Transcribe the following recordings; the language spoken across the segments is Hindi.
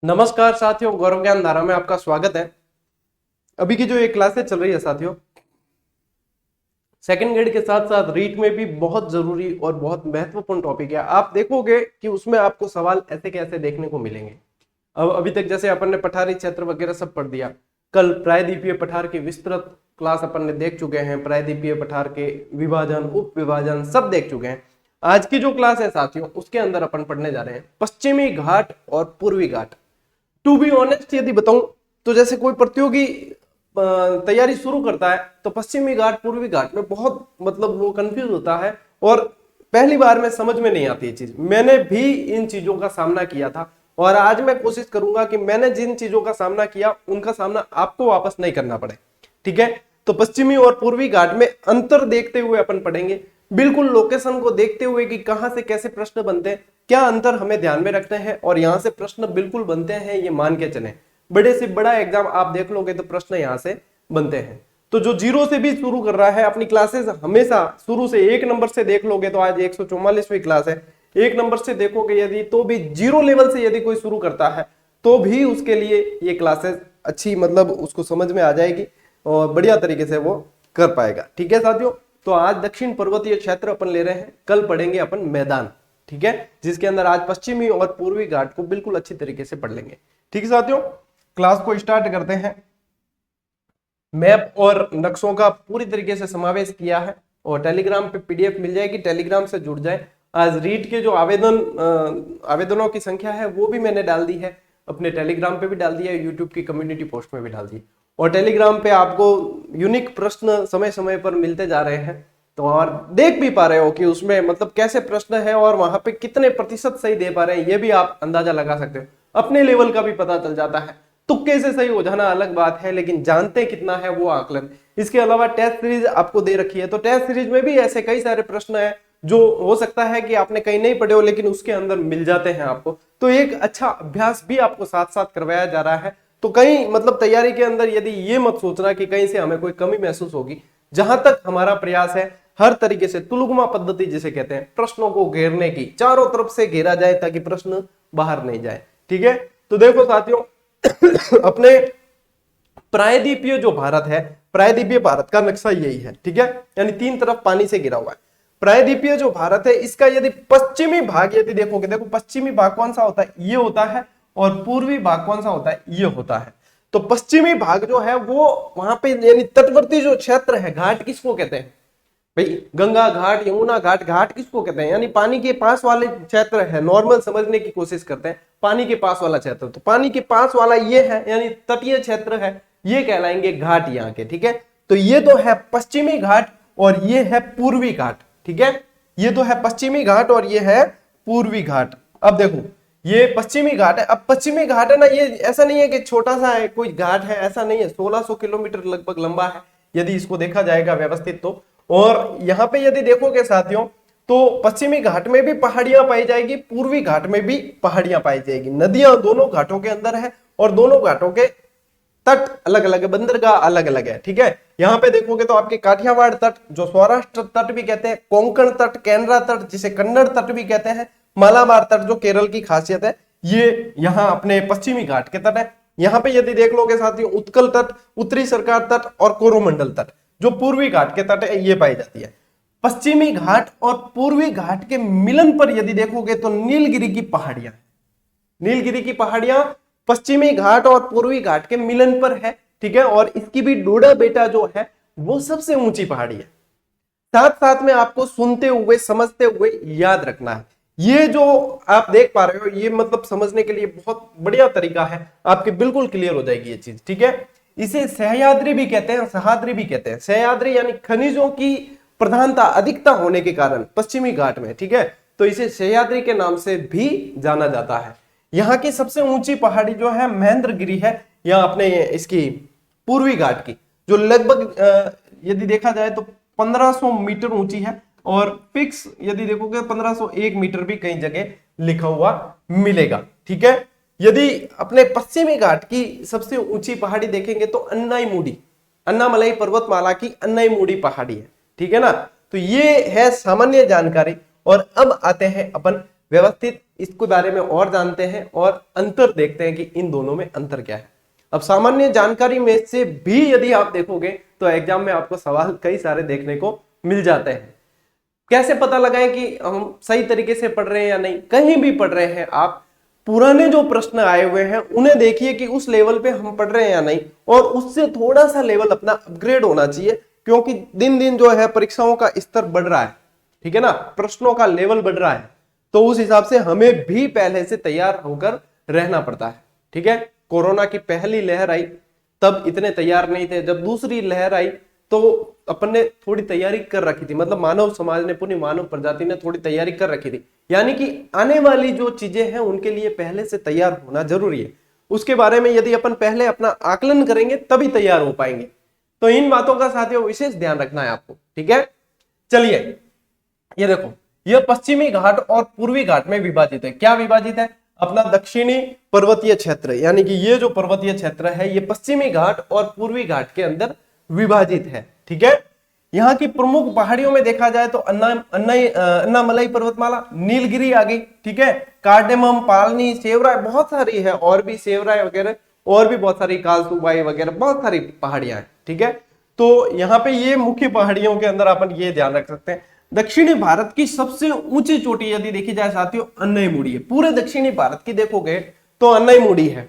नमस्कार साथियों, गौरव ज्ञान धारा में आपका स्वागत है। अभी की जो ये क्लासेस चल रही है साथियों, सेकंड ग्रेड के साथ साथ रीट में भी बहुत जरूरी और बहुत महत्वपूर्ण टॉपिक है। आप देखोगे कि उसमें आपको सवाल ऐसे के ऐसे देखने को मिलेंगे। अब अभी तक जैसे अपन ने पठारी क्षेत्र वगैरह सब पढ़ दिया, कल प्रायद्वीपीय पठार की विस्तृत क्लास अपन ने देख चुके हैं, प्रायद्वीपीय पठार के विभाजन, उप विभाजन सब देख चुके हैं। आज की जो क्लास है साथियों, उसके अंदर अपन पढ़ने जा रहे हैं पश्चिमी घाट और पूर्वी घाट। टू बी ऑनेस्ट यदि बताऊं तो जैसे कोई प्रतियोगी तैयारी शुरू करता है तो पश्चिमी घाट पूर्वी घाट में बहुत मतलब वो कंफ्यूज होता है और पहली बार में समझ में नहीं आती ये चीज। मैंने भी इन चीजों का सामना किया था और आज मैं कोशिश करूंगा कि मैंने जिन चीजों का सामना किया उनका सामना आपको वापस नहीं करना पड़े। ठीक है, तो पश्चिमी और पूर्वी घाट में अंतर देखते हुए अपन पढ़ेंगे, बिल्कुल लोकेशन को देखते हुए कि कहां से कैसे प्रश्न बनते हैं, क्या अंतर हमें ध्यान में रखने हैं और यहां से प्रश्न बिल्कुल बनते हैं, ये मान के चलें। बड़े से बड़ा एग्जाम आप देख लोगे तो प्रश्न यहां से बनते हैं। तो जो जीरो से भी शुरू कर रहा है अपनी क्लासेस, हमेशा शुरू से एक नंबर से देख लोगे तो आज 144वीं क्लास है, एक नंबर से देखोगे यदि तो भी जीरो लेवल से यदि कोई शुरू करता है तो भी उसके लिए ये क्लासेस अच्छी मतलब उसको समझ में आ जाएगी और बढ़िया तरीके से वो कर पाएगा। ठीक है साथियों, तो आज दक्षिण पर्वतीय क्षेत्र अपन ले रहे हैं, कल पढ़ेंगे अपन मैदान। ठीक है, जिसके अंदर आज पश्चिमी और पूर्वी घाट को बिल्कुल अच्छी तरीके से पढ़ लेंगे। ठीक है साथियों, क्लास को स्टार्ट करते हैं। मैप और नक्शों का पूरी तरीके से समावेश किया है और टेलीग्राम पे पीडीएफ मिल जाएगी, टेलीग्राम से जुड़ जाए। आज रीट के जो आवेदनों की संख्या है वो भी मैंने डाल दी है, अपने टेलीग्राम पे भी डाल दी है, यूट्यूब की कम्युनिटी पोस्ट में भी डाल दी और टेलीग्राम पे आपको यूनिक प्रश्न समय समय पर मिलते जा रहे हैं। तो और देख भी पा रहे हो कि उसमें मतलब कैसे प्रश्न है और वहां पे कितने प्रतिशत सही दे पा रहे हैं, ये भी आप अंदाजा लगा सकते हो। अपने लेवल का भी पता चल जाता है। तुक्के से सही हो जाना अलग बात है, लेकिन जानते कितना है वो आकलन। इसके अलावा टेस्ट सीरीज आपको दे रखी है, तो टेस्ट सीरीज में भी ऐसे कई सारे प्रश्न है जो हो सकता है कि आपने कहीं नहीं पढ़े हो लेकिन उसके अंदर मिल जाते हैं आपको। तो एक अच्छा अभ्यास भी आपको साथ साथ करवाया जा रहा है। तो कहीं मतलब तैयारी के अंदर यदि ये मत सोचना कि कहीं से हमें कोई कमी महसूस होगी। जहां तक हमारा प्रयास है हर तरीके से तुलुगमा पद्धति जिसे कहते हैं, प्रश्नों को घेरने की, चारों तरफ से घेरा जाए ताकि प्रश्न बाहर नहीं जाए। ठीक है, तो देखो साथियों अपने प्रायद्वीपीय जो भारत है, प्रायद्वीपीय भारत का नक्शा यही है। ठीक है, यानी तीन तरफ पानी से घिरा हुआ है। प्रायद्वीपीय जो भारत है इसका यदि पश्चिमी भाग यदि देखोगे, देखो पश्चिमी भाग कौन सा होता है, ये होता है, और पूर्वी भाग कौन सा होता है, ये होता है। तो पश्चिमी भाग जो है वो वहां पे यानी तटवर्ती जो क्षेत्र है, घाट किसको कहते हैं भाई, गंगा घाट, यमुना घाट, घाट किसको कहते हैं, यानी पानी के पास वाले क्षेत्र है। नॉर्मल समझने की कोशिश करते हैं, पानी के पास वाला क्षेत्र, तो पानी के पास वाला ये है यानी तटीय क्षेत्र है, ये कहलाएंगे घाट यहाँ के। ठीक है, तो ये तो है पश्चिमी घाट और ये है पूर्वी घाट। ठीक है, ये तो है पश्चिमी घाट और ये है पूर्वी घाट। अब देखो ये पश्चिमी घाट है। अब पश्चिमी घाट है ना, ये ऐसा नहीं है कि छोटा सा है कोई घाट है, ऐसा नहीं है, 1600 किलोमीटर लगभग लंबा है यदि इसको देखा जाएगा व्यवस्थित तो। और यहाँ पे यदि देखोगे साथियों तो पश्चिमी घाट में भी पहाड़ियां पाई जाएगी, पूर्वी घाट में भी पहाड़ियां पाई जाएगी। नदियां दोनों घाटों के अंदर है और दोनों घाटों के तट अलग अलग है, बंदरगाह अलग अलग है। ठीक है, यहाँ पे देखोगे तो आपके काठियावाड़ तट जो सौराष्ट्र तट भी कहते हैं, कोंकण तट, कैनरा तट जिसे कन्नड़ तट भी कहते हैं, मालाबार तट जो केरल की खासियत है, ये यहाँ अपने पश्चिमी घाट के तट है। यहाँ पे यदि देख लोगे साथियों उत्कल तट, उत्तरी सरकार तट और कोरोमंडल तट जो पूर्वी घाट के तट है, ये पाई जाती है। पश्चिमी घाट और पूर्वी घाट के मिलन पर यदि देखोगे तो नीलगिरी की पहाड़ियां, नीलगिरी की पहाड़ियां पश्चिमी घाट और पूर्वी घाट के मिलन पर है। ठीक है, और इसकी भी डोडा बेटा जो है वो सबसे ऊंची पहाड़ी है। साथ साथ में आपको सुनते हुए समझते हुए याद रखना है। ये जो आप देख पा रहे हो ये मतलब समझने के लिए बहुत बढ़िया तरीका है, आपके बिल्कुल क्लियर हो जाएगी ये चीज। ठीक है, इसे सह्याद्री भी कहते हैं, सह्याद्री भी कहते हैं। सह्याद्री यानी खनिजों की प्रधानता अधिकता होने के कारण पश्चिमी घाट में, ठीक है, तो इसे सह्याद्री के नाम से भी जाना जाता है। यहाँ की सबसे ऊंची पहाड़ी जो है महेंद्रगिरी है, या अपने इसकी पूर्वी घाट की, जो लगभग यदि देखा जाए तो 1500 मीटर ऊंची है और फिक्स यदि देखोगे 1501 मीटर भी कई जगह लिखा हुआ मिलेगा। ठीक है, यदि अपने पश्चिमी घाट की सबसे ऊंची पहाड़ी देखेंगे तो अन्नाईमुडी, अन्नामलाई पर्वतमाला की अन्नाईमुडी पहाड़ी है। ठीक है ना, तो ये है सामान्य जानकारी। और अब आते हैं अपन व्यवस्थित इसके बारे में और जानते हैं और अंतर देखते हैं कि इन दोनों में अंतर क्या है। अब सामान्य जानकारी में से भी यदि आप देखोगे तो एग्जाम में आपको सवाल कई सारे देखने को मिल जाते हैं। कैसे पता लगाएं कि हम सही तरीके से पढ़ रहे हैं या नहीं? कहीं भी पढ़ रहे हैं आप, पुराने जो प्रश्न आए हुए हैं उन्हें देखिए कि उस लेवल पे हम पढ़ रहे हैं या नहीं, और उससे थोड़ा सा लेवल अपना अपग्रेड होना चाहिए, क्योंकि दिन दिन जो है परीक्षाओं का स्तर बढ़ रहा है, ठीक है ना, प्रश्नों का लेवल बढ़ रहा है, तो उस हिसाब से हमें भी पहले से तैयार होकर रहना पड़ता है। ठीक है, कोरोना की पहली लहर आई तब इतने तैयार नहीं थे, जब दूसरी लहर आई तो अपन ने थोड़ी तैयारी कर रखी थी, मतलब मानव समाज ने, पूरी मानव प्रजाति ने थोड़ी तैयारी कर रखी थी, यानी कि आने वाली जो चीजें हैं उनके लिए पहले से तैयार होना जरूरी है। उसके बारे में यदि अपन पहले अपना आकलन करेंगे तभी तैयार हो पाएंगे। तो इन बातों का साथियों विशेष ध्यान रखना है आपको। ठीक है, चलिए ये देखो, यह पश्चिमी घाट और पूर्वी घाट में विभाजित है। क्या विभाजित है? अपना दक्षिणी पर्वतीय क्षेत्र, यानी कि ये जो पर्वतीय क्षेत्र है ये पश्चिमी घाट और पूर्वी घाट के अंदर विभाजित है। ठीक है, यहाँ की प्रमुख पहाड़ियों में देखा जाए तो अन्नामलई पर्वतमाला, नीलगिरी आ गई, ठीक है, कार्डेमम, पालनी, सेवराय, बहुत सारी है, और भी सेवराय वगैरह, और भी बहुत सारी, कालसुबाई वगैरह, बहुत सारी पहाड़ियां हैं। ठीक है, तो यहाँ पे ये मुख्य पहाड़ियों के अंदर अपन ये ध्यान रख सकते हैं। दक्षिणी भारत की सबसे ऊंची चोटी यदि देखी जाए साथियों, अन्नयमुड़ी है। पूरे दक्षिणी भारत की देखोगे तो अन्नयमुड़ी है।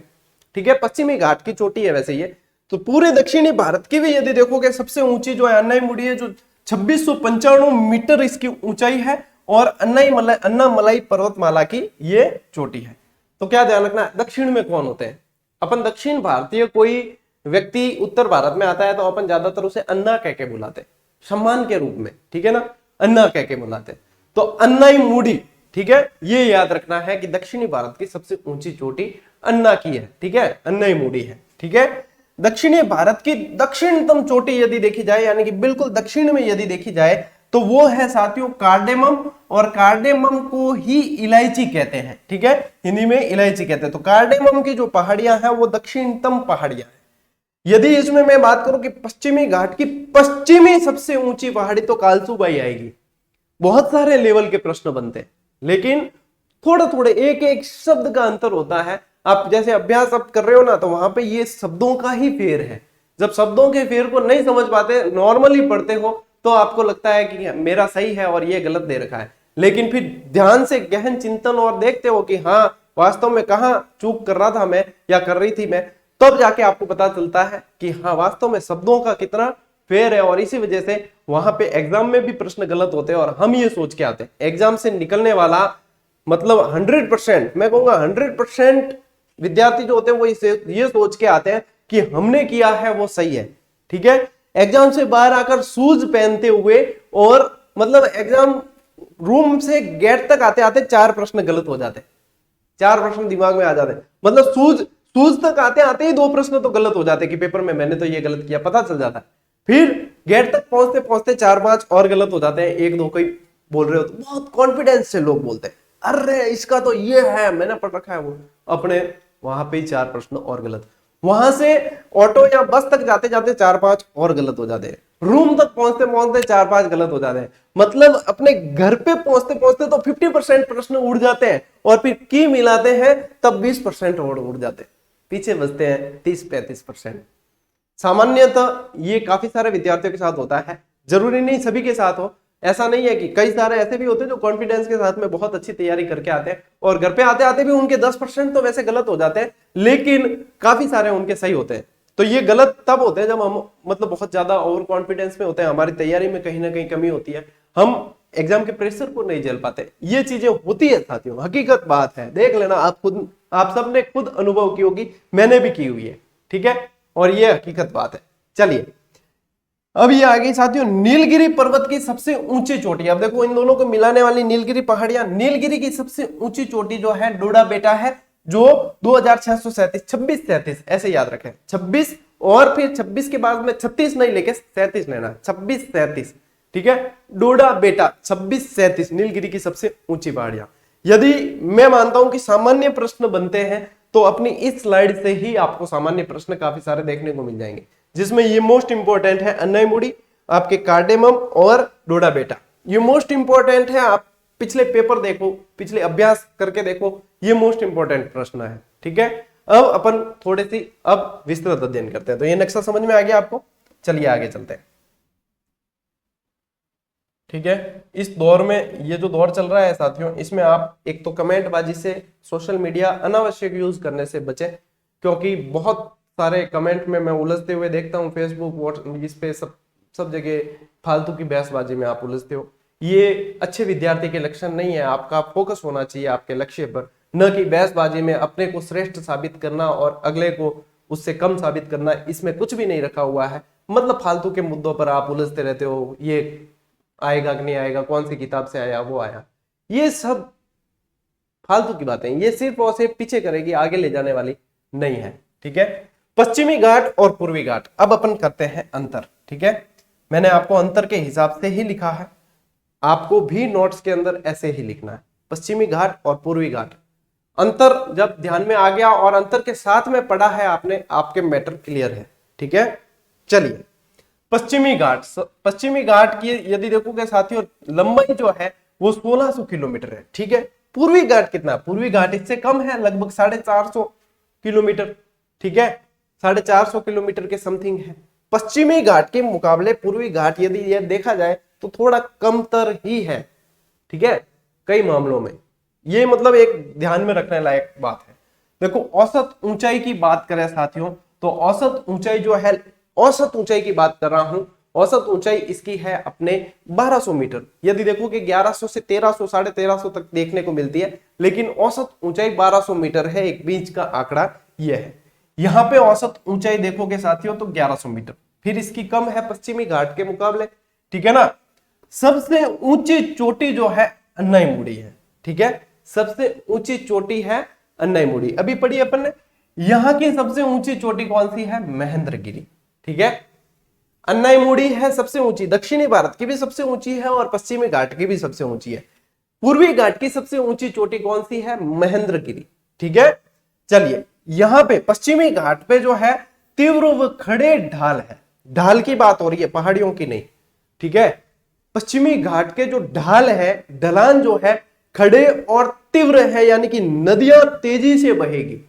ठीक है, पश्चिमी घाट की चोटी है वैसे ये, तो पूरे दक्षिणी भारत की भी यदि देखोगे सबसे ऊंची जो है अन्नाईमुड़ी है, जो 2695 मीटर इसकी ऊंचाई है, और अन्नामलाई पर्वतमाला की ये चोटी है। तो क्या ध्यान रखना है, दक्षिण में कौन होते हैं? अपन दक्षिण भारतीय कोई व्यक्ति उत्तर भारत में आता है तो अपन ज्यादातर उसे अन्ना कह के बुलाते हैं, सम्मान के रूप में, ठीक है ना, अन्ना कह के बुलाते हैं। तो अन्नाईमुड़ी, ठीक है, ये याद रखना है कि दक्षिणी भारत की सबसे ऊंची चोटी अन्ना की है। ठीक है, अन्नाईमुड़ी है। ठीक है, दक्षिणी भारत की दक्षिणतम चोटी यदि देखी जाए, यानी कि बिल्कुल दक्षिण में यदि देखी जाए, तो वो है साथियों कार्डेमम, और कार्डेमम को ही इलायची कहते हैं। ठीक है, हिंदी में इलायची कहते हैं। तो कार्डेमम की जो पहाड़ियां हैं वो दक्षिणतम पहाड़ियां हैं। यदि इसमें मैं बात करूं कि पश्चिमी घाट की पश्चिमी सबसे ऊंची पहाड़ी, तो कालसुबाई आएगी। बहुत सारे लेवल के प्रश्न बनते हैं, लेकिन थोड़े थोड़े एक एक शब्द का अंतर होता है। आप जैसे अभ्यास आप कर रहे हो ना, तो वहां पे ये शब्दों का ही फेर है। जब शब्दों के फेर को नहीं समझ पाते, नॉर्मली पढ़ते हो, तो आपको लगता है कि मेरा सही है और ये गलत दे रखा है, लेकिन फिर ध्यान से गहन चिंतन और देखते हो कि हाँ वास्तव में कहाँ चूक कर रहा था मैं या कर रही थी मैं, तब जाके आपको पता चलता है कि हाँ वास्तव में शब्दों का कितना फेर है। और इसी वजह से वहां पे एग्जाम में भी प्रश्न गलत होते हैं, और हम ये सोच के आते हैं एग्जाम से निकलने वाला, मतलब 100%, मैं कहूंगा 100% विद्यार्थी जो होते हैं वो ये सोच के आते हैं कि हमने किया है वो सही है। ठीक है, एग्जाम से बाहर आकर शूज पहनते हुए, और मतलब एग्जाम रूम से गेट तक आते आते 4 प्रश्न गलत हो जाते हैं, 4 प्रश्न दिमाग में आ जाते हैं, मतलब शूज तक आते आते ही 2 प्रश्न तो गलत हो जाते हैं कि पेपर में मैंने तो ये गलत किया, पता चल जाता है। फिर गेट तक पहुंचते पहुंचते 4-5 और गलत हो जाते हैं। 1-2 कोई बोल रहे हो तो बहुत कॉन्फिडेंस से लोग बोलते हैं, अरे इसका तो ये है, मैंने पढ़ रखा है, वो अपने वहां पे 4 प्रश्न और गलत। वहां से ऑटो या बस तक जाते जाते 4-5 और गलत हो जाते हैं। रूम तक पहुंचते पहुंचते 4-5 गलत हो जाते हैं। मतलब अपने घर पे पहुंचते पहुंचते तो 50% प्रश्न उड़ जाते हैं, और फिर की मिलाते हैं तब 20% और उड़ जाते हैं, पीछे बचते हैं 30-35%। सामान्यतः ये काफी सारे विद्यार्थियों के साथ होता है, जरूरी नहीं सभी के साथ हो। ऐसा नहीं है कि कई सारे ऐसे भी होते हैं जो कॉन्फिडेंस के साथ में बहुत अच्छी तैयारी करके आते हैं, और घर पे आते आते भी उनके 10% तो वैसे गलत हो जाते हैं, लेकिन काफी सारे उनके सही होते हैं। तो ये गलत तब होते हैं जब हम मतलब बहुत ज्यादा ओवर कॉन्फिडेंस में होते हैं, हमारी तैयारी में कहीं ना कहीं कमी होती है, हम एग्जाम के प्रेशर को नहीं झेल पाते। ये चीजें होती है साथियों, हकीकत बात है, देख लेना आप खुद, आप सबने खुद अनुभव की होगी, मैंने भी की हुई है। ठीक है, और ये हकीकत बात है। चलिए अब ये आ गई साथियों नीलगिरी पर्वत की सबसे ऊंची चोटी। अब देखो इन दोनों को मिलाने वाली नीलगिरी पहाड़ियां, नीलगिरी की सबसे ऊंची चोटी जो है डोडा बेटा है, जो 2637, 2637 ऐसे याद रखें, 26 और फिर 26 के बाद में 36 नहीं लेके 37 लेना, 2637। ठीक है, डोडा बेटा 2637 नीलगिरी की सबसे ऊंची पहाड़ियां। यदि मैं मानता हूं कि सामान्य प्रश्न बनते हैं, तो अपनी इस स्लाइड से ही आपको सामान्य प्रश्न काफी सारे देखने को मिल जाएंगे, जिसमें ये मोस्ट इंपॉर्टेंट है अन्नाईमुड़ी, आपके कार्डेमम और डोडा बेटा, ये मोस्ट इंपॉर्टेंट है। आप पिछले पेपर देखो, पिछले अभ्यास करके देखो, ये मोस्ट इंपॉर्टेंट प्रश्न है। ठीक है, अब अपन थोड़ी सी अब विस्तृत अध्ययन करते हैं। तो ये नक्शा समझ में आ गया आपको, चलिए आगे चलते हैं। ठीक है, इस दौर में, ये जो दौर चल रहा है साथियों, इसमें आप एक तो कमेंट बाजी से, सोशल मीडिया अनावश्यक यूज करने से बचें, क्योंकि बहुत सारे कमेंट में मैं उलझते हुए देखता हूँ, फेसबुक व्हाट्सएप इस पे सब जगह फालतू की बहसबाजी में आप उलझते हो। ये अच्छे विद्यार्थी के लक्षण नहीं है। आपका फोकस होना चाहिए आपके लक्ष्य पर, न कि बहसबाजी में अपने को श्रेष्ठ साबित करना और अगले को उससे कम साबित करना। इसमें कुछ भी नहीं रखा हुआ है, मतलब फालतू के मुद्दों पर आप उलझते रहते हो, ये आएगा कि नहीं आएगा, कौन सी किताब से आया, वो आया, ये सब फालतू की बातें, ये सिर्फ और सिर्फ पीछे करेगी, आगे ले जाने वाली नहीं है। ठीक है, पश्चिमी घाट और पूर्वी घाट, अब अपन करते हैं अंतर। ठीक है, मैंने आपको अंतर के हिसाब से ही लिखा है, आपको भी नोट्स के अंदर ऐसे ही लिखना है, पश्चिमी घाट और पूर्वी घाट। अंतर जब ध्यान में आ गया और अंतर के साथ में पढ़ा है आपने, आपके मैटर क्लियर है। ठीक है, चलिए पश्चिमी घाट, पश्चिमी घाट की यदि देखोगे साथियों, लंबाई जो है वो 1600 किलोमीटर है। ठीक है, पूर्वी घाट कितना, पूर्वी घाट इससे कम है, लगभग 450 किलोमीटर। ठीक है, 450 किलोमीटर के समथिंग है। पश्चिमी घाट के मुकाबले पूर्वी घाट यदि यह देखा जाए तो थोड़ा कमतर ही है। ठीक है, कई मामलों में ये मतलब एक ध्यान में रखने लायक बात है। देखो औसत ऊंचाई की बात करें साथियों, तो औसत ऊंचाई जो है, औसत ऊंचाई की बात कर रहा हूं, औसत ऊंचाई इसकी है अपने 1200 मीटर। यदि देखो कि 1100 से 1300 1350 तक देखने को मिलती है, लेकिन औसत ऊंचाई 1200 मीटर है, एक बीच का आंकड़ा यह है। यहां पे औसत ऊंचाई देखोगे साथियों तो 1100 मीटर, फिर इसकी कम है पश्चिमी घाट के मुकाबले। ठीक है ना, सबसे ऊंची चोटी जो है अन्नाईमुड़ी है। ठीक है, सबसे ऊंची चोटी है अन्नाईमुड़ी। अभी पढ़ी अपन ने, यहां की सबसे ऊंची चोटी कौन सी है, महेंद्रगिरी। ठीक है, अन्नाईमुड़ी है सबसे ऊंची, दक्षिणी भारत की भी सबसे ऊंची है और पश्चिमी घाट की भी सबसे ऊंची है। पूर्वी घाट की सबसे ऊंची चोटी कौन सी है, महेंद्रगिरी। ठीक है, चलिए यहां पे पश्चिमी घाट पे जो है तीव्र व खड़े ढाल है, ढाल की बात हो रही है, पहाड़ियों की नहीं। ठीक है, पश्चिमी घाट के जो ढाल है, ढलान जो है खड़े और तीव्र है, यानी कि नदियां तेजी से बहेगी,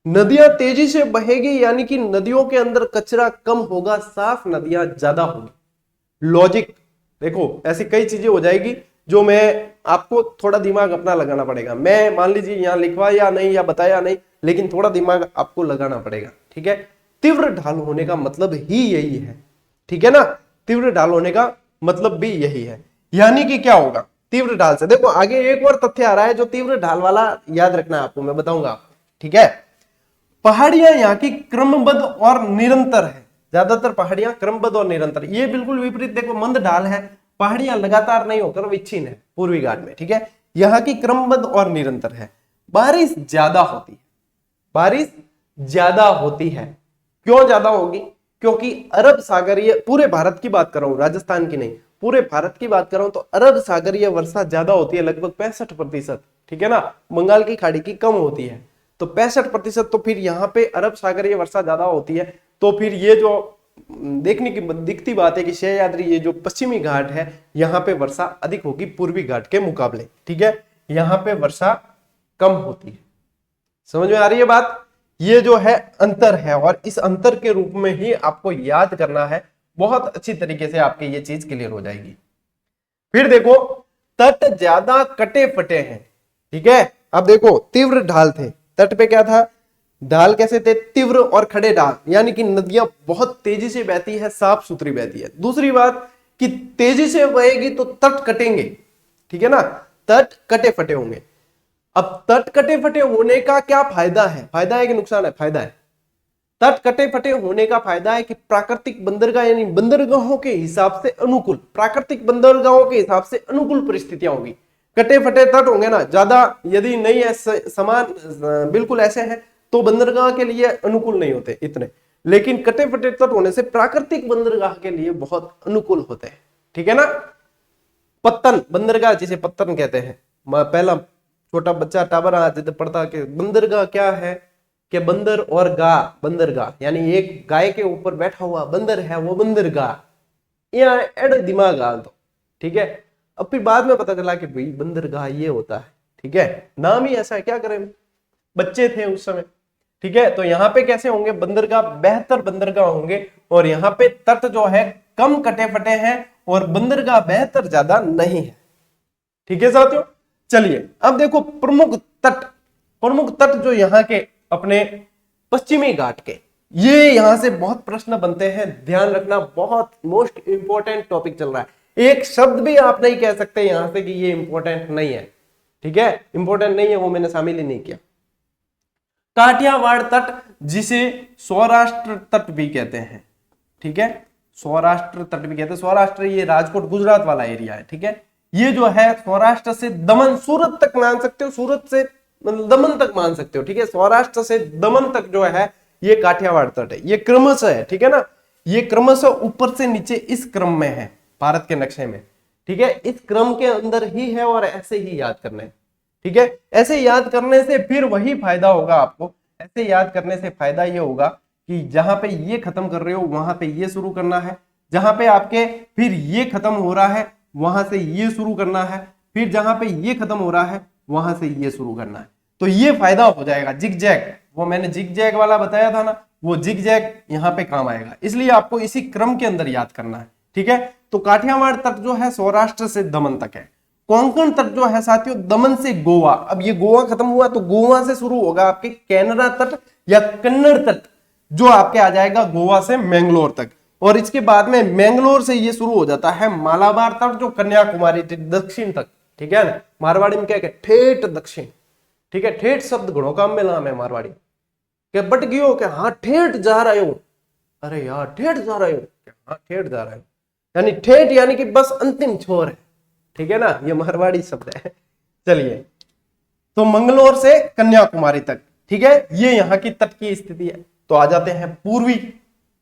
नदियां तेजी से बहेगी, यानी कि नदियों के अंदर कचरा कम होगा, साफ नदियां ज्यादा होगी। लॉजिक देखो, ऐसी कई चीजें हो जाएगी जो मैं आपको थोड़ा दिमाग अपना लगाना पड़ेगा। मैं मान लीजिए यहां लिखवा या नहीं या बताया नहीं, लेकिन थोड़ा दिमाग आपको लगाना पड़ेगा। ठीक है, तीव्र ढाल होने का मतलब ही यही है। ठीक है ना, तीव्र ढाल होने का मतलब भी यही है, यानी कि क्या होगा तीव्र ढाल से। देखो आगे एक और तथ्य आ रहा है जो तीव्र ढाल वाला याद रखना है आपको, मैं बताऊंगा आपको। ठीक है, पहाड़ियां यहाँ की क्रमबद्ध और निरंतर है, ज्यादातर पहाड़ियां क्रमबद्ध और निरंतर। ये बिल्कुल विपरीत, देखो मंद ढाल है, पहाड़ियां लगातार नहीं होकर विच्छिन्न है पूर्वी घाट में। ठीक है, यहाँ की क्रमबद्ध और निरंतर है। बारिश ज्यादा होती है, बारिश ज्यादा होती है। क्यों ज्यादा होगी, क्योंकि अरब सागरीय, पूरे भारत की बात कर रहा हूं, राजस्थान की नहीं, पूरे भारत की बात कर रहा हूं, तो अरब सागरीय वर्षा ज्यादा होती है, लगभग 65%। ठीक है ना, बंगाल की खाड़ी की कम होती है, तो 65%। तो फिर यहाँ पे अरब सागरीय वर्षा ज्यादा होती है, तो फिर ये जो देखने की दिखती बात है कि सह्याद्री, ये जो पश्चिमी घाट है, यहाँ पे वर्षा अधिक होगी पूर्वी घाट के मुकाबले। ठीक है, यहाँ पे वर्षा कम होती है। समझ में आ रही है बात, ये जो है अंतर है, और इस अंतर के रूप में ही आपको याद करना है, बहुत अच्छी तरीके से आपकी ये चीज क्लियर हो जाएगी। फिर देखो तट ज्यादा कटे फटे हैं। ठीक है, अब देखो तीव्र ढाल थे, तट पे क्या था, ढाल कैसे थे, तीव्र और खड़े ढाल, यानी कि नदियां बहुत तेजी से बहती है, साफ सुथरी बहती है। दूसरी बात कि तेजी से बहेगी तो तट कटेंगे। ठीक है ना, तट कटे फटे होंगे। अब तट कटे फटे होने का क्या फायदा है, फायदा है कि नुकसान है, फायदा है। तट कटे फटे होने का फायदा है कि प्राकृतिक बंदरगाह, यानी बंदरगाहों के हिसाब से अनुकूल, प्राकृतिक बंदरगाहों के हिसाब से अनुकूल परिस्थितियां होगी। कटे फटे तट होंगे ना, ज्यादा यदि नहीं है, समान बिल्कुल ऐसे हैं, तो बंदरगाह के लिए अनुकूल नहीं होते इतने, लेकिन कटे फटे तट होने से प्राकृतिक बंदरगाह के लिए बहुत अनुकूल होते हैं। ठीक है ना, पत्तन बंदरगाह जिसे पत्तन कहते हैं, पहला छोटा बच्चा टाबर आज पढ़ता कि बंदरगाह क्या है, कि बंदर और गाय, बंदरगाह यानी एक गाय के ऊपर बैठा हुआ बंदर है, वो बंदरगाह। यहाँ एड दिमाग आ तो। ठीक है, अब फिर बाद में पता चला कि भाई बंदरगाह ये होता है, ठीक है, नाम ही ऐसा है, क्या करें, बच्चे थे उस समय, ठीक है। तो यहाँ पे कैसे होंगे बंदरगाह, बेहतर बंदरगाह होंगे, और यहाँ पे तट जो है कम कटे फटे हैं और बंदरगाह बेहतर ज्यादा नहीं है, ठीक है साथियों। चलिए अब देखो प्रमुख तट जो यहाँ के अपने पश्चिमी घाट के, ये यहां से बहुत प्रश्न बनते हैं, ध्यान रखना, बहुत मोस्ट इंपॉर्टेंट टॉपिक चल रहा है। एक शब्द भी आप नहीं कह सकते यहां से कि ये इंपॉर्टेंट नहीं है, ठीक है, इंपॉर्टेंट नहीं है, वो मैंने शामिल ही नहीं किया। काठियावाड़ तट, जिसे सौराष्ट्र तट भी कहते हैं, ठीक है, सौराष्ट्र तट भी कहते हैं। सौराष्ट्र ये राजकोट गुजरात वाला एरिया है, ठीक है। ये जो है सौराष्ट्र से दमन, सूरत तक मान सकते हो, सूरत से दमन तक मान सकते हो, ठीक है। सौराष्ट्र से दमन तक जो है ये काठियावाड़ तट है, ये क्रमशः है, ठीक है ना, ये क्रमशः ऊपर से नीचे इस क्रम में है भारत के नक्शे में, ठीक है, इस क्रम के अंदर ही है, और ऐसे ही याद करना है, ठीक है। ऐसे याद करने से फिर वही फायदा होगा आपको, ऐसे याद करने से फायदा ये होगा कि जहां पे ये खत्म कर रहे हो वहां पे ये शुरू करना है, जहां पे आपके फिर ये खत्म हो रहा है वहां से ये शुरू करना है, फिर जहां पे ये खत्म हो रहा है वहां से ये शुरू करना है, तो ये फायदा हो जाएगा। जिग जैग, वो मैंने जिग जैग वाला बताया था ना, वो जिग जैग यहाँ पे काम आएगा, इसलिए आपको इसी क्रम के अंदर याद करना है, ठीक है। तो काठियावाड़ तट जो है सौराष्ट्र से दमन तक है। कोंकण तट जो है साथियों दमन से गोवा, अब ये गोवा खत्म हुआ तो गोवा से शुरू होगा आपके कैनरा तट या कन्नड़ तट, जो आपके आ जाएगा गोवा से मैंगलोर तक, और इसके बाद में मैंगलोर से ये शुरू हो जाता है मालाबार तट, जो कन्याकुमारी दक्षिण तक, ठीक है ना। मारवाड़ी में क्या कहते, ठेठ दक्षिण, ठीक है, ठेठ शब्द घड़ों काम में नाम है मारवाड़ी, क्या बट गयो क्या, हाँ ठेठ जा रहे हो, अरे यार ठेठ जा रहे हो, हाँ ठेठ जा रहे हो, यानी ठेठ यानी कि बस अंतिम छोर है, ठीक है ना, ये मारवाड़ी शब्द है। चलिए, तो मंगलोर से कन्याकुमारी तक, ठीक है, ये यहाँ की तट की स्थिति है। तो आ जाते हैं पूर्वी,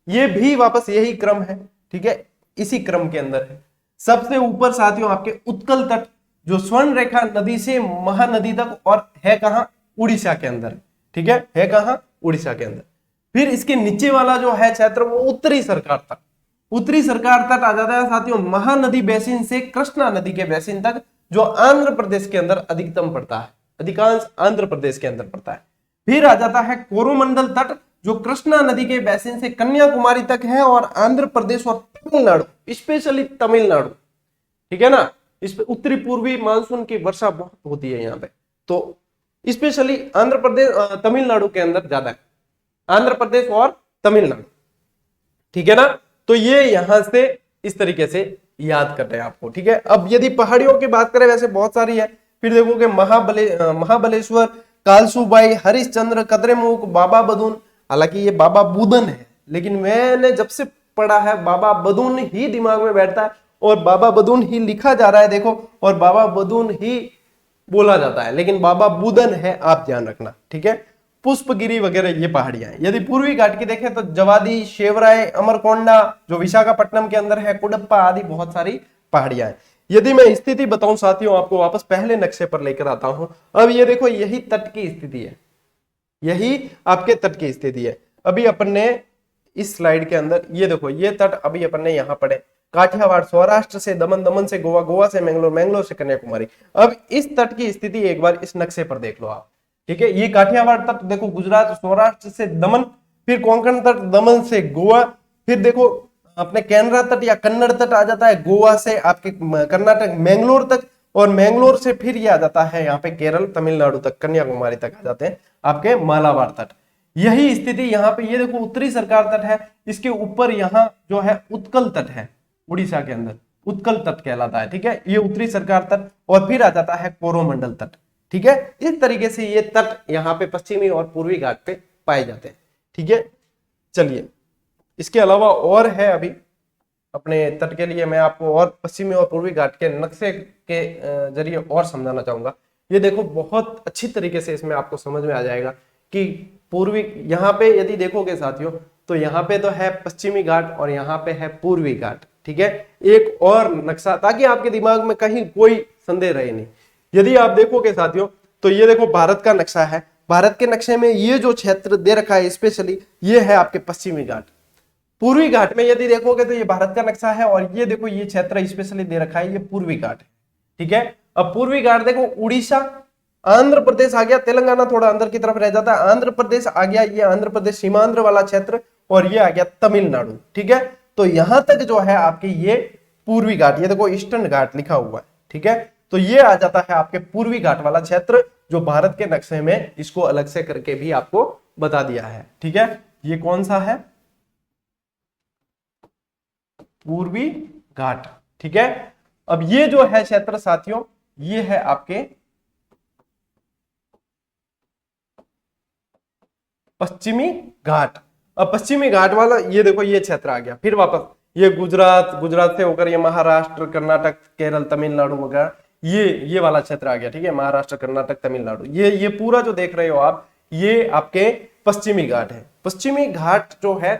ये भी वापस यही क्रम है, ठीक है, इसी क्रम के अंदर है। सबसे ऊपर साथियों आपके उत्कल तट, जो स्वर्ण रेखा नदी से महानदी तक, और है कहां, उड़ीसा के अंदर, ठीक है कहां, उड़ीसा के अंदर। फिर इसके नीचे वाला जो है क्षेत्र वो उत्तरी सरकार तट, उत्तरी सरकार तट आ जाता है साथियों महानदी बेसिन से कृष्णा नदी के बेसिन तक, जो आंध्र प्रदेश के अंदर अधिकतम पड़ता है, अधिकांश आंध्र प्रदेश के अंदर पड़ता है। फिर आ जाता है कोरोमंडल तट, जो कृष्णा नदी के बेसिन से कन्याकुमारी तक है, और आंध्र प्रदेश और तमिलनाडु, स्पेशली तमिलनाडु, ठीक है ना, इस पे उत्तरी पूर्वी मानसून की वर्षा बहुत होती है यहाँ पे, तो स्पेशली आंध्र प्रदेश तमिलनाडु के अंदर ज्यादा है, आंध्र प्रदेश और तमिलनाडु, ठीक है ना। तो ये यहां से इस तरीके से याद कर रहे हैं आपको, ठीक है। अब यदि पहाड़ियों की बात करें, वैसे बहुत सारी है, फिर देखोगे महाबलेश्वर, कालसूबाई, हरिश्चंद्र, कद्रेमुख, बाबा बदून, हालांकि ये बाबा बुदन है, लेकिन मैंने जब से पढ़ा है बाबा बदून ही दिमाग में बैठता है, और बाबा बदून ही लिखा जा रहा है देखो, और बाबा बदून ही बोला जाता है, लेकिन बाबा बुदन है, आप ध्यान रखना, ठीक है। पुष्पगिरी वगैरह ये पहाड़ियां हैं। यदि पूर्वी घाट की देखें तो जवादी, शेवराय, अमरकोंडा जो विशाखापट्टनम के अंदर है, कुडप्पा आदि बहुत सारी पहाड़ियां हैं। यदि मैं स्थिति बताऊं साथियों आपको, वापस पहले नक्शे पर लेकर आता हूं। अब ये देखो, यही तट की स्थिति है, यही आपके तट की स्थिति है। अभी अपन ने इस स्लाइड के अंदर ये देखो, ये तट अभी अपन ने यहाँ पढ़े, काठियावाड़ सौराष्ट्र से दमन, दमन से गोवा, गोवा से मैंगलोर, मैंगलोर से कन्याकुमारी। अब इस तट की स्थिति एक बार इस नक्शे पर देख लो आप, ठीक है। ये काठियावाड़ तट देखो, गुजरात सौराष्ट्र से दमन, फिर कोंकण तट दमन से गोवा, फिर देखो अपने कैनरा तट या कन्नड़ तट आ जाता है गोवा से आपके कर्नाटक मैंगलोर तक, और मैंगलोर से फिर ये आ जाता है यहाँ पे केरल, तमिलनाडु तक, कन्याकुमारी तक आ जाते हैं आपके मालाबार तट। यही स्थिति यहाँ पे, ये देखो उत्तरी सरकार तट है, इसके ऊपर यहाँ जो है उत्कल तट है, उड़ीसा के अंदर उत्कल तट कहलाता है, ठीक है, ये उत्तरी सरकार तट, और फिर आ जाता है कोरोमंडल तट, ठीक है। इस तरीके से ये तट यहाँ पे पश्चिमी और पूर्वी घाट पे पाए जाते हैं, ठीक है। चलिए, इसके अलावा और है, अभी अपने तट के लिए मैं आपको और पश्चिमी और पूर्वी घाट के नक्शे के जरिए और समझाना चाहूंगा। ये देखो, बहुत अच्छी तरीके से इसमें आपको समझ में आ जाएगा कि पूर्वी, यहाँ पे यदि देखोगे साथियों, तो यहाँ पे तो है पश्चिमी घाट और यहाँ पे है पूर्वी घाट, ठीक है। एक और नक्शा, ताकि आपके दिमाग में कहीं कोई संदेह रहे नहीं। यदि आप देखोगे साथियों, तो ये देखो भारत का नक्शा है, भारत के नक्शे में ये जो क्षेत्र दे रखा है स्पेशली, ये है आपके पश्चिमी घाट। पूर्वी घाट में यदि देखोगे तो ये भारत का नक्शा है, और ये देखो ये क्षेत्र स्पेशली दे रखा है, ये पूर्वी घाट है, ठीक है। अब पूर्वी घाट देखो, उड़ीसा, आंध्र प्रदेश आ गया, तेलंगाना थोड़ा अंदर की तरफ रह जाता है, आंध्र प्रदेश आ गया, ये आंध्र प्रदेश सीमांध्र वाला क्षेत्र, और ये आ गया तमिलनाडु, ठीक है। तो यहां तक जो है आपके ये पूर्वी घाट, ये देखो ईस्टर्न घाट लिखा हुआ है, ठीक है। तो ये आ जाता है आपके पूर्वी घाट वाला क्षेत्र, जो भारत के नक्शे में इसको अलग से करके भी आपको बता दिया है, ठीक है। ये कौन सा है, पूर्वी घाट, ठीक है। अब ये जो है क्षेत्र साथियों, ये है आपके पश्चिमी घाट। अब पश्चिमी घाट वाला ये देखो, ये क्षेत्र आ गया, फिर वापस ये गुजरात, गुजरात से होकर ये महाराष्ट्र, कर्नाटक, केरल, तमिलनाडु वगैरह, ये वाला क्षेत्र आ गया, ठीक है। महाराष्ट्र, कर्नाटक, तमिलनाडु, ये पूरा जो देख रहे हो आप, ये आपके पश्चिमी घाट है। पश्चिमी घाट जो है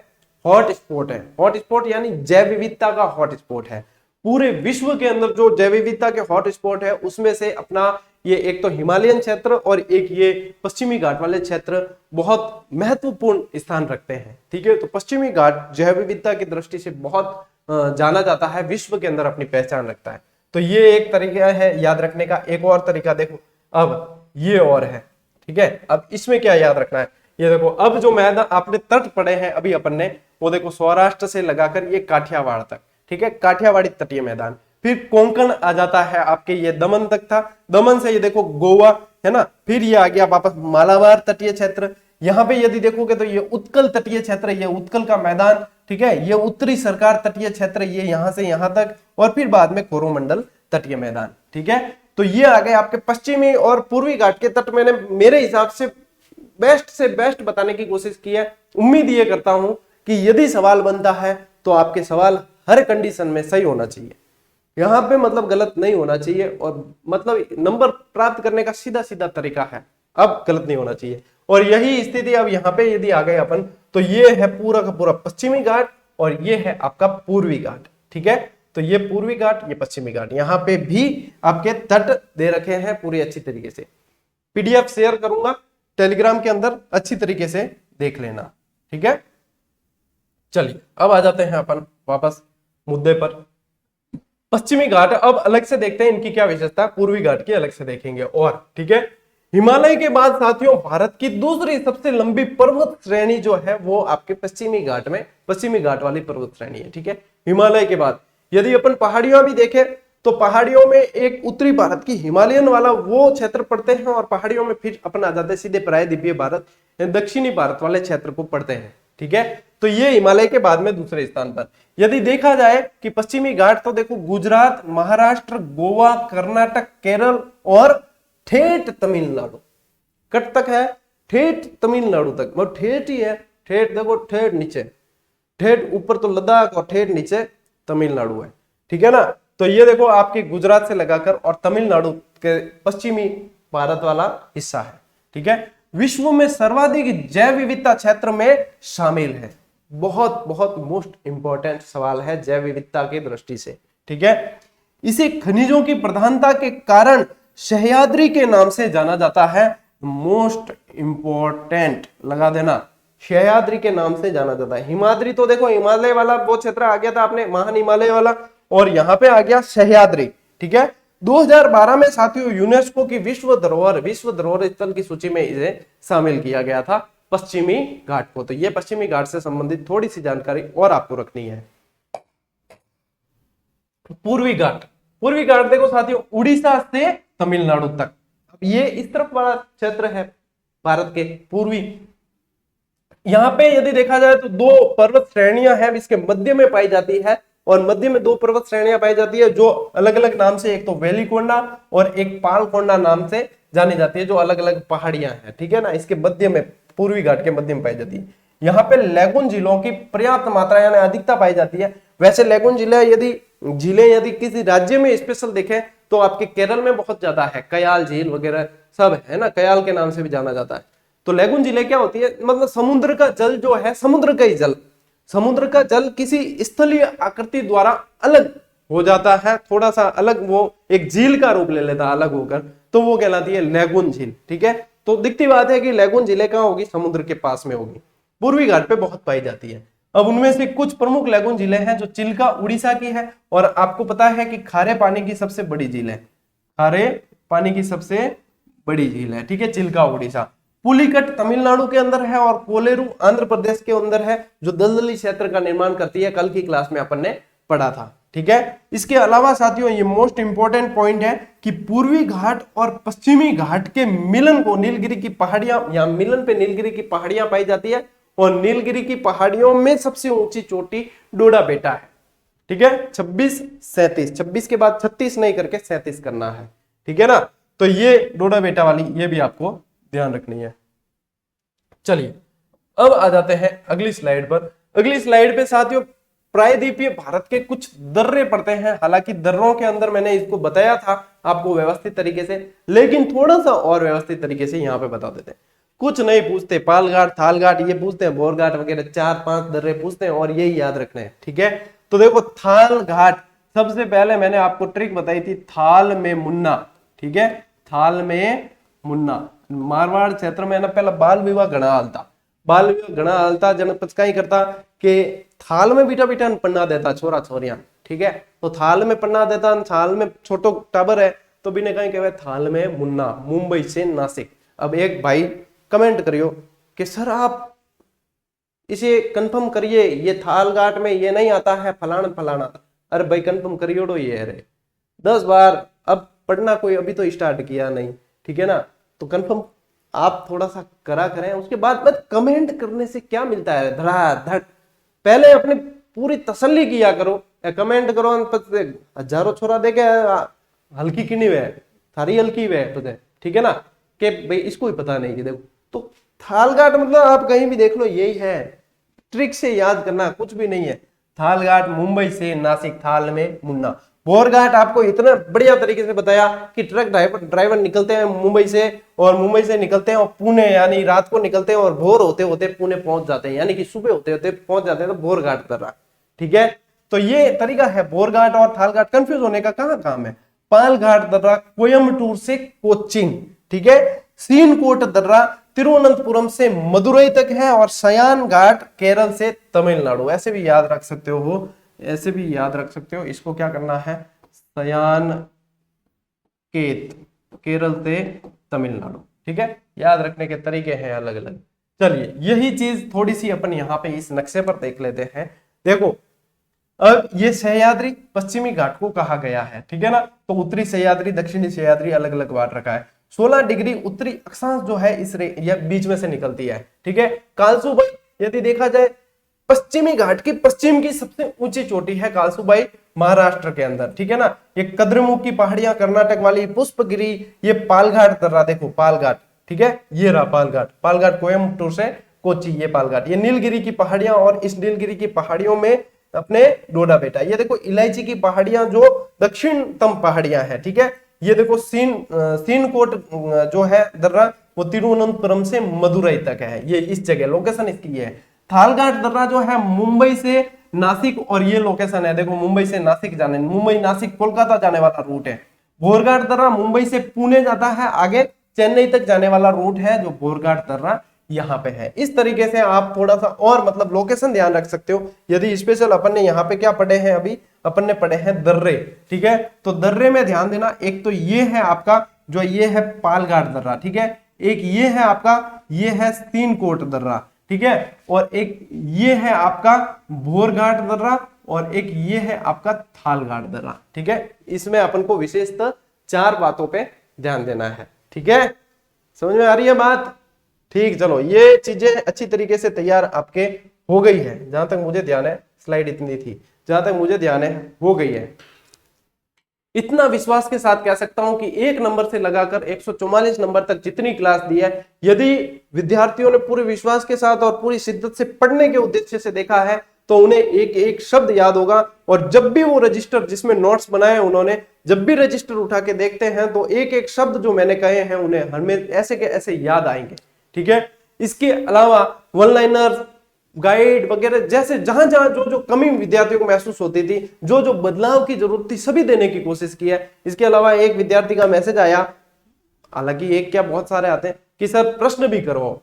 हॉट स्पॉट है, हॉट स्पॉट यानी जैव विविधता का हॉट स्पॉट है। पूरे विश्व के अंदर जो जैव विविधता के हॉट स्पॉट है, उसमें से अपना ये एक तो हिमालयन क्षेत्र और एक ये पश्चिमी घाट वाले क्षेत्र बहुत महत्वपूर्ण स्थान रखते हैं, ठीक है। तो पश्चिमी घाट जैव विविधता की दृष्टि से बहुत जाना जाता है, विश्व के अंदर अपनी पहचान रखता है। तो ये एक तरीका है याद रखने का। एक और तरीका देखो, अब ये और है, ठीक है। अब इसमें क्या याद रखना है, ये देखो, अब जो मैदान आपने तट पड़े हैं अभी अपन ने, वो देखो सौराष्ट्र से लगाकर ये काठियावाड़ तक, ठीक है, काठियावाड़ी तटीय मैदान, फिर कोंकण आ जाता है आपके, ये दमन तक था, दमन से ये देखो गोवा है ना, फिर ये आ गया वापस मालाबार तटीय क्षेत्र। यहाँ पे यदि देखोगे तो ये उत्कल तटीय क्षेत्र, ये उत्कल का मैदान, ठीक है, ये उत्तरी सरकार तटीय क्षेत्र, ये यहाँ से यहाँ तक, और फिर बाद में कोरोमंडल तटीय मैदान, ठीक है। तो ये आ गए आपके पश्चिमी और पूर्वी घाट के तट। मैंने मेरे हिसाब से बेस्ट बताने की कोशिश की है। उम्मीद ये करता हूं कि यदि सवाल बनता है तो आपके सवाल हर कंडीशन में सही होना चाहिए, यहां पे मतलब गलत नहीं होना चाहिए, और मतलब नंबर प्राप्त करने का सीधा सीधा तरीका है, अब गलत नहीं होना चाहिए। और यही स्थिति अब यहाँ पे यदि आ गए अपन, तो ये है पूरा का पूरा पश्चिमी घाट और ये है आपका पूर्वी घाट, ठीक है। तो ये पूर्वी घाट, ये पश्चिमी घाट, यहाँ पे भी आपके तट दे रखे हैं पूरी अच्छी तरीके से। पीडीएफ शेयर करूंगा टेलीग्राम के अंदर, अच्छी तरीके से देख लेना, ठीक है। चलिए अब आ जाते हैं अपन वापस मुद्दे पर। पश्चिमी घाट अब अलग से देखते हैं, इनकी क्या विशेषता, पूर्वी घाट की अलग से देखेंगे, और ठीक है। हिमालय के बाद साथियों भारत की दूसरी सबसे लंबी पर्वत श्रेणी जो है वो आपके पश्चिमी घाट में, पश्चिमी घाट वाली पर्वत श्रेणी है, ठीक है। हिमालय के बाद यदि अपन पहाड़ियां भी देखें तो पहाड़ियों में एक उत्तरी भारत की हिमालयन वाला वो क्षेत्र पड़ते हैं, और पहाड़ियों में फिर अपन आ जाते हैं सीधे प्रायद्वीपीय भारत, दक्षिणी भारत वाले क्षेत्र को पढ़ते हैं, ठीक है। तो ये हिमालय के बाद में दूसरे स्थान पर। यदि देखा जाए कि पश्चिमी घाट, तो देखो गुजरात, महाराष्ट्र, गोवा, कर्नाटक, केरल और ठेठ तमिलनाडु, कट तक है, ठेठ तमिलनाडु तक, मतलब ठेठ ही है, ठेठ देखो, ठेठ नीचे, ठेठ ऊपर तो लद्दाख और ठेठ नीचे तमिलनाडु है, ठीक है ना। तो ये देखो आपके गुजरात से लगाकर और तमिलनाडु के पश्चिमी भारत वाला हिस्सा है, ठीक है। विश्व में सर्वाधिक जैव विविधता क्षेत्र में शामिल है। बहुत बहुत मोस्ट इंपॉर्टेंट सवाल है जैव विविधता की दृष्टि से, ठीक है। इसे खनिजों की प्रधानता के कारण सह्याद्री के नाम से जाना जाता है। मोस्ट इंपॉर्टेंट लगा देना, सह्याद्री के नाम से जाना जाता है। हिमाद्री तो देखो हिमालय वाला वो क्षेत्र आ गया था आपने, महान हिमालय वाला, और यहां पे आ गया सह्याद्री, ठीक है। 2012 में साथियों यूनेस्को की विश्व धरोहर स्थल की सूची में इसे शामिल किया गया था, पश्चिमी घाट को। तो ये पश्चिमी घाट से संबंधित थोड़ी सी जानकारी और आपको रखनी है। पूर्वी घाट देखो साथियों, उड़ीसा से तमिलनाडु तक, अब ये इस तरफ वाला क्षेत्र है भारत के पूर्वी। यहाँ पे यदि देखा जाए तो दो पर्वत श्रेणियां हैं, इसके मध्य में पाई जाती है, और मध्य में दो पर्वत श्रेणियां पाई जाती है जो अलग अलग नाम से, एक तो वेलिकोंडा और एक पालकोंडा नाम से जानी जाती है, जो अलग अलग पहाड़ियां हैं, ठीक है ना। इसके मध्य में, पूर्वी घाट के मध्य में पाई जाती है। यहाँ पे लैगून झीलों की पर्याप्त मात्रा यानी अधिकता पाई जाती है। वैसे लैगून झीलें यदि किसी राज्य में स्पेशल देखें तो आपके केरल में बहुत ज्यादा है, कयाल झील वगैरह सब है ना, कयाल के नाम से भी जाना जाता है। तो लैगून झीलें क्या होती है, मतलब समुद्र का जल जो है, समुद्र का जल किसी स्थलीय आकृति द्वारा अलग हो जाता है, थोड़ा सा अलग, वो एक झील का रूप ले लेता है अलग होकर, तो वो कहलाती है लैगून झील, ठीक है। तो दिखती बात है कि लैगून झीलें कहाँ होगी, समुद्र के पास में होगी, पूर्वी घाट पे बहुत पाई जाती है। अब उनमें से कुछ प्रमुख लैगून झीलें हैं, जो चिल्का उड़ीसा की है, और आपको पता है कि खारे पानी की सबसे बड़ी झील है, खारे पानी की सबसे बड़ी झील है, ठीक है, चिल्का उड़ीसा। पुलिकट तमिलनाडु के अंदर है और कोलेरू आंध्र प्रदेश के अंदर है, जो दलदली क्षेत्र का निर्माण करती है, कल की क्लास में अपन ने पढ़ा था, ठीक है। इसके अलावा साथियों ये मोस्ट इंपॉर्टेंट पॉइंट है कि पूर्वी घाट और पश्चिमी घाट के मिलन को नीलगिरी की पहाड़ियां, या मिलन पे नीलगिरी की पहाड़ियां पाई जाती है, और नीलगिरी की पहाड़ियों में सबसे ऊंची चोटी डोडा बेटा है, ठीक है। 26 37, 26 के बाद 36 नहीं करके 37 करना है, ठीक है ना। तो ये डोडा बेटा वाली ये भी आपको ध्यान रखनी है। चलिए अब आ जाते हैं अगली स्लाइड पर। अगली स्लाइड पे साथियों प्रायद्वीपीय भारत के कुछ दर्रे पड़ते हैं। हालांकि दर्रों के अंदर मैंने इसको बताया था आपको व्यवस्थित तरीके से, लेकिन थोड़ा सा और व्यवस्थित तरीके से यहाँ पे बता देते हैं। कुछ नहीं पूछते, पालघाट थालघाट ये पूछते हैं, बोरघाट वगैरह 4-5 दर्रे पूछते हैं और यही याद रखने हैं, ठीक है। तो देखो थाल घाट, सबसे पहले मैंने आपको ट्रिक बताई थी, थाल में मुन्ना, ठीक है, थाल में मुन्ना। मारवाड़ क्षेत्र में ना पहला बाल विवाह घना हालता, बाल विवाह घना हालता, जनपद का ही करता कि थाल में बीटा बीटा पन्ना देता छोरा छोरियां, ठीक है। तो थाल में पन्ना देता, थाल में छोटो टाबर है तो भी ने कहीं कहवे थाल में मुन्ना, मुंबई से नासिक। अब एक भाई कमेंट करियो कि सर आप इसे कंफर्म करिए, ये थाल घाट में ये नहीं आता है फलाना फलाना। अरे भाई कंफर्म करियो ये है 10 बार, अब पढ़ना कोई अभी तो स्टार्ट किया नहीं, ठीक है ना। तो कंफर्म आप थोड़ा सा करा करें, उसके बाद बस कमेंट करने से क्या मिलता है, धड़ाधड़ पहले अपनी पूरी तसल्ली किया करो, कमेंट करो, हजारों छोरा देखे हल्की किनी वे थारी हल्की वे पता, ठीक है ना, कि भाई इसको ही पता नहीं कि देखो। तो थालघाट मतलब आप कहीं भी देख लो यही है, ट्रिक से याद करना कुछ भी नहीं है। थालघाट मुंबई से नासिक, थाल में मुन्ना। बोरघाट आपको इतना बढ़िया तरीके से बताया कि ट्रक ड्राइवर निकलते हैं मुंबई से, और मुंबई से निकलते हैं और पुणे यानी रात को निकलते हैं और भोर होते होते पुणे पहुंच जाते हैं, यानी कि सुबह होते होते पहुंच जाते हैं, तो बोरघाट दर्रा, ठीक है। तो ये तरीका है बोरघाट और थालघाट। कंफ्यूज होने का कहां काम है। पालघाट दर्रा कोयम्बटूर से कोच्चिन, ठीक है। सीनकोट दर्रा तिरुवनंतपुरम से मदुरई तक है, और सयान घाट केरल से तमिलनाडु। ऐसे भी याद रख सकते हो, ऐसे भी याद रख सकते हो। इसको क्या करना है, सयान केत केरल से तमिलनाडु, ठीक है। याद रखने के तरीके हैं अलग अलग। चलिए यही चीज थोड़ी सी अपन यहाँ पे इस नक्शे पर देख लेते हैं। देखो अब ये सह्याद्री पश्चिमी घाट को कहा गया है, ठीक है ना। तो उत्तरी सह्याद्री दक्षिणी सह्याद्री अलग अलग बांट रखा है। 16 डिग्री उत्तरी अक्षांश जो है इस बीच में से निकलती है, ठीक है। कालसूबाई यदि देखा जाए पश्चिमी घाट की पश्चिम की सबसे ऊंची चोटी है कालसूबाई, महाराष्ट्र के अंदर, ठीक है ना। ये कद्रमुख की पहाड़ियां कर्नाटक वाली, पुष्पगिरी, ये पालघाट दर्रा देखो पालघाट, ठीक है, ये रहा पालघाट। पालघाट कोयम्बटूर से कोच्चि, ये पालघाट। ये नीलगिरी की पहाड़ियां, और इस नीलगिरी की पहाड़ियों में अपने डोडा बेटा। ये देखो इलायची की पहाड़ियां जो दक्षिणतम पहाड़ियां हैं, ठीक है। ये देखो सीनकोट जो है दर्रा वो तिरुवनंतपुरम से मदुरई तक है, ये इस जगह लोकेशन इसकी है। थालघाट दर्रा जो है मुंबई से नासिक, और ये लोकेशन है देखो मुंबई से नासिक जाने, मुंबई नासिक कोलकाता जाने वाला रूट है। बोरघाट दर्रा मुंबई से पुणे जाता है, आगे चेन्नई तक जाने वाला रूट है जो बोरघाट दर्रा यहाँ पे है। इस तरीके से आप थोड़ा सा और मतलब लोकेशन ध्यान रख सकते हो। यदि स्पेशल अपन ने यहाँ पे क्या पढ़े हैं, अभी अपन ने पढ़े हैं दर्रे, ठीक है। तो दर्रे में ध्यान देना, एक तो ये है आपका जो ये है पालघाट दर्रा, ठीक है। एक ये है आपका, ये है सीनकोट दर्रा, ठीक है। और एक ये है आपका बोरघाट दर्रा, और एक ये है आपका थालघाट दर्रा, ठीक है। इसमें अपन को विशेषतः 4 बातों पे ध्यान देना है, ठीक है। समझ में आ रही है बात, ठीक। चलो ये चीजें अच्छी तरीके से तैयार आपके हो गई है, जहां तक मुझे ध्यान है स्लाइड इतनी थी, जहां तक मुझे ध्यान है हो गई है। इतना विश्वास के साथ कह सकता हूं कि 1 नंबर से लगाकर 144 नंबर तक जितनी क्लास दी है, यदि विद्यार्थियों ने पूरे विश्वास के साथ और पूरी शिद्दत से पढ़ने के उद्देश्य से देखा है तो उन्हें एक एक शब्द याद होगा। और जब भी वो रजिस्टर जिसमें नोट्स बनाए उन्होंने, जब भी रजिस्टर उठा के देखते हैं तो एक एक शब्द जो मैंने कहे हैं उन्हें हमें ऐसे के ऐसे याद आएंगे, ठीक है। इसके अलावा वन लाइनर गाइड वगैरह जैसे जहां जहां जो जो कमी विद्यार्थियों को महसूस होती थी, जो जो बदलाव की जरूरत थी, सभी देने की कोशिश की है। इसके अलावा एक विद्यार्थी का मैसेज आया, हालांकि एक क्या बहुत सारे आते हैं कि सर प्रश्न भी करवाओ,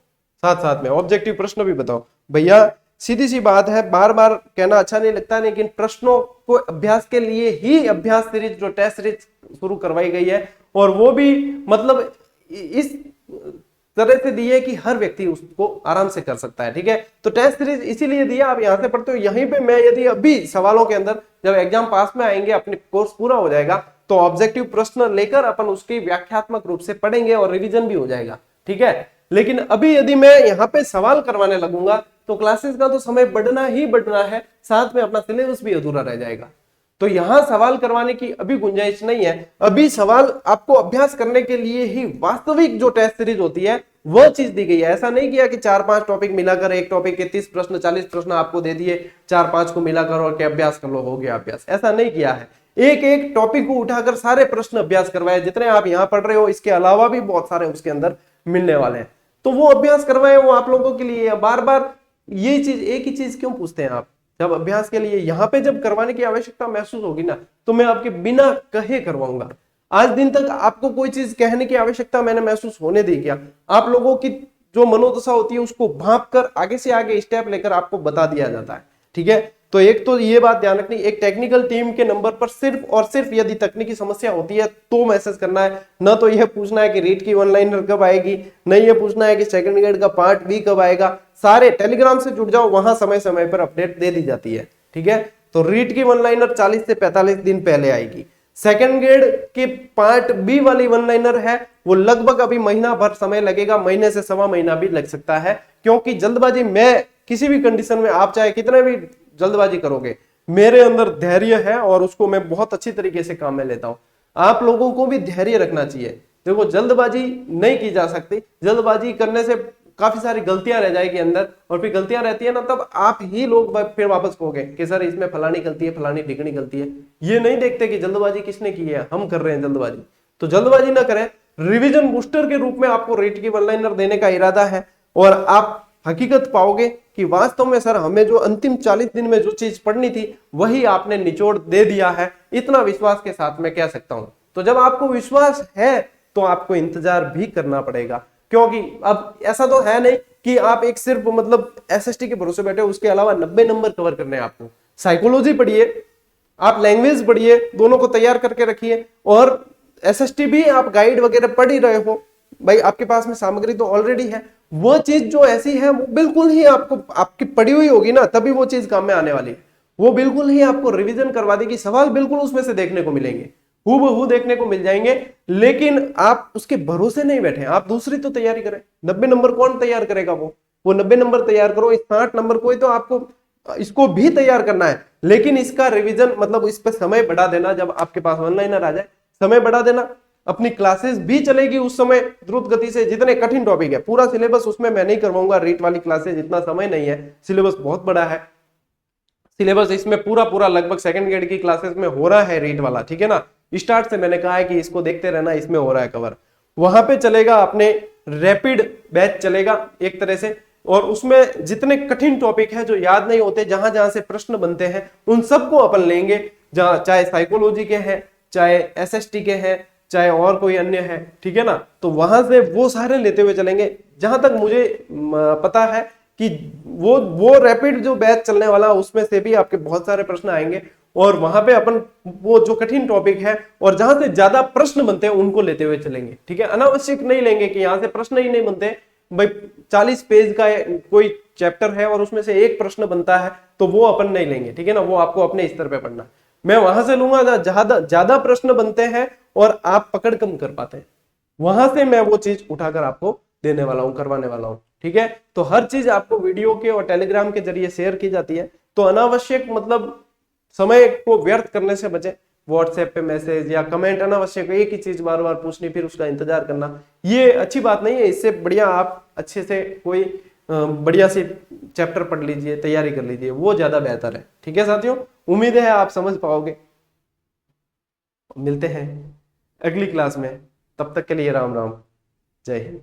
साथ साथ में ऑब्जेक्टिव प्रश्न भी बताओ। भैया सीधी सी बात है, बार बार कहना अच्छा नहीं लगता, लेकिन प्रश्नों को अभ्यास के लिए ही अभ्यास सीरीज जो टेस्ट सीरीज शुरू करवाई गई है और वो भी मतलब इस तरह से दी है कि हर व्यक्ति उसको आराम से कर सकता है। ठीक है, तो टेस्ट सीरीज इसीलिए दिया, आप यहां से पढ़ते हो। यहीं पे मैं यदि अभी सवालों के अंदर जब एग्जाम पास में आएंगे, अपने कोर्स पूरा हो जाएगा, तो ऑब्जेक्टिव प्रश्न लेकर अपन उसकी व्याख्यात्मक रूप से पढ़ेंगे और रिवीजन भी हो जाएगा। ठीक है, लेकिन अभी यदि मैं यहाँ पे सवाल करवाने लगूंगा तो क्लासेस का तो समय बढ़ना ही बढ़ना है, साथ में अपना सिलेबस भी अधूरा रह जाएगा। तो यहां सवाल करवाने की अभी गुंजाइश नहीं है। अभी सवाल आपको अभ्यास करने के लिए ही वास्तविक जो टेस्ट सीरीज होती है वह चीज दी गई है। ऐसा नहीं किया कि 4-5 टॉपिक मिलाकर एक टॉपिक के 30 प्रश्न 40 प्रश्न आपको दे दिए, 4-5 को मिलाकर और के अभ्यास कर लो, हो गया अभ्यास। ऐसा नहीं किया है। एक एक टॉपिक को उठाकर सारे प्रश्न अभ्यास करवाए, जितने आप यहाँ पढ़ रहे हो इसके अलावा भी बहुत सारे उसके अंदर मिलने वाले हैं, तो वो अभ्यास करवाए। वो आप लोगों के लिए बार बार ये चीज, एक ही चीज क्यों पूछते हैं आप? जब अभ्यास के लिए यहाँ पे जब करवाने की आवश्यकता महसूस होगी ना, तो मैं आपके बिना कहे करवाऊंगा। आज दिन तक आपको कोई चीज कहने की आवश्यकता मैंने महसूस होने दी क्या? आप लोगों की जो मनोदशा होती है उसको भांप कर आगे से आगे स्टेप लेकर आपको बता दिया जाता है। ठीक है, तो एक तो ये बात ध्यान रखनी, एक टेक्निकल टीम के नंबर पर सिर्फ और सिर्फ यदि तकनीकी समस्या होती है तो मैसेज करना है। न तो यह पूछना है कि रीट की वन लाइनर कब आएगी, न ये पूछना है कि सेकंड ग्रेड का पार्ट बी कब आएगा। सारे टेलीग्राम से जुड़ जाओ, वहां समय समय पर अपडेट दे दी जाती है। ठीक है, तो रीट की वन लाइनर 40 से 45 दिन पहले आएगी। सेकंड ग्रेड के पार्ट बी वाली वन लाइनर है, वो लगभग अभी महीना भर समय लगेगा, महीने से सवा महीना भी लग सकता है, क्योंकि जल्दबाजी मैं किसी भी कंडीशन में, आप चाहे कितने भी जल्दबाजी करोगे, मेरे अंदर धैर्य है और उसको मैं बहुत अच्छी तरीके से काम में लेता हूं। आप लोगों को भी धैर्य रखना चाहिए। देखो, जल्दबाजी नहीं की जा सकती। जल्दबाजी करने से काफी सारी गलतियां रह जाएगी अंदर, और फिर गलतियां रहती है ना, तब आप ही लोग फिर वापस कहोगे कि सर इसमें फलानी गलती है, फलानी ढिकनी गलती है। ये नहीं देखते कि जल्दबाजी किसने की है, हम कर रहे हैं जल्दबाजी। तो जल्दबाजी ना करें। रिवीजन बूस्टर के रूप में आपको रेट की वन लाइनर देने का इरादा है, और आप हकीकत पाओगे कि वास्तव में सर हमें जो अंतिम 40 दिन में जो चीज पढ़नी थी वही आपने निचोड़ दे दिया है। इतना विश्वास के साथ मैं कह सकता हूं। तो जब आपको विश्वास है तो आपको इंतजार भी करना पड़ेगा, क्योंकि अब ऐसा तो है नहीं कि आप एक सिर्फ मतलब एसएसटी के भरोसे बैठे, उसके अलावा 90 नंबर कवर करने हैं आपको। साइकोलॉजी पढ़िए, आप लैंग्वेज पढ़िए, दोनों को तैयार करके रखिए, और एसएसटी भी आप गाइड वगैरह पढ़ ही रहे हो भाई, आपके पास में सामग्री तो ऑलरेडी है। वो चीज जो ऐसी है वो बिल्कुल ही आपको, आपकी पढ़ी हुई होगी ना, तभी वो चीज काम में आने वाली है। वो बिल्कुल ही आपको रिवीजन करवा देगी, सवाल बिल्कुल उसमें से देखने को मिलेंगे, हूबहू देखने को मिल जाएंगे। लेकिन आप उसके भरोसे नहीं बैठे, आप दूसरी तो तैयारी करें। 90 नंबर कौन तैयार करेगा? वो 90 नंबर तैयार करो। इस 60 नंबर को ही तो आपको इसको भी तैयार करना है, लेकिन इसका रिवीजन मतलब इस पर समय बढ़ा देना। जब आपके पास ऑनलाइनर आ जाए, समय बढ़ा देना। अपनी क्लासेस भी चलेगी उस समय द्रुत गति से। जितने कठिन टॉपिक है, पूरा सिलेबस उसमें मैं नहीं करवाऊंगा। रीट वाली क्लासेस इतना समय नहीं है, सिलेबस बहुत बड़ा है। सिलेबस इसमें पूरा पूरा लगभग सेकंड ग्रेड की क्लासेस में हो रहा है रीट वाला। ठीक है ना, स्टार्ट से मैंने कहा है कि इसको देखते रहना, इसमें हो रहा है कवर। वहां पे चलेगा अपने रैपिड बैच चलेगा एक तरह से, और उसमें जितने कठिन टॉपिक है जो याद नहीं होते, जहां जहां से प्रश्न बनते हैं, उन सबको अपन लेंगे। जहां चाहे साइकोलॉजी के हैं, चाहे एसएसटी के हैं, चाहे और कोई अन्य है। ठीक है ना, तो वहां से वो सारे लेते हुए चलेंगे। जहां तक मुझे पता है कि वो रैपिड जो बैच चलने वाला, उसमें से भी आपके बहुत सारे प्रश्न आएंगे, और वहां पे अपन वो जो कठिन टॉपिक है और जहां से ज्यादा प्रश्न बनते हैं उनको लेते हुए चलेंगे। ठीक है, अनावश्यक नहीं लेंगे कि यहां से प्रश्न ही नहीं बनते भाई। 40 पेज का कोई चैप्टर है और उसमें से एक प्रश्न बनता है, तो वो अपन नहीं लेंगे। ठीक है ना, वो आपको अपने स्तर पे पढ़ना। मैं वहां से लूंगा जहां ज्यादा प्रश्न बनते हैं और आप पकड़ कम कर पाते हैं, वहां से मैं वो चीज उठाकर आपको देने वाला हूं, करवाने वाला हूं। ठीक है, तो हर चीज आपको वीडियो के और टेलीग्राम के जरिए शेयर की जाती है। तो अनावश्यक मतलब समय को व्यर्थ करने से बचे। व्हाट्सएप पे मैसेज या कमेंट अनावश्यक एक ही चीज बार बार पूछनी, फिर उसका इंतजार करना, ये अच्छी बात नहीं है। इससे बढ़िया आप अच्छे से कोई बढ़िया सी चैप्टर पढ़ लीजिए, तैयारी कर लीजिए, वो ज्यादा बेहतर है। ठीक है साथियों, उम्मीद है आप समझ पाओगे। मिलते हैं अगली क्लास में, तब तक के लिए राम राम, जय हिंद।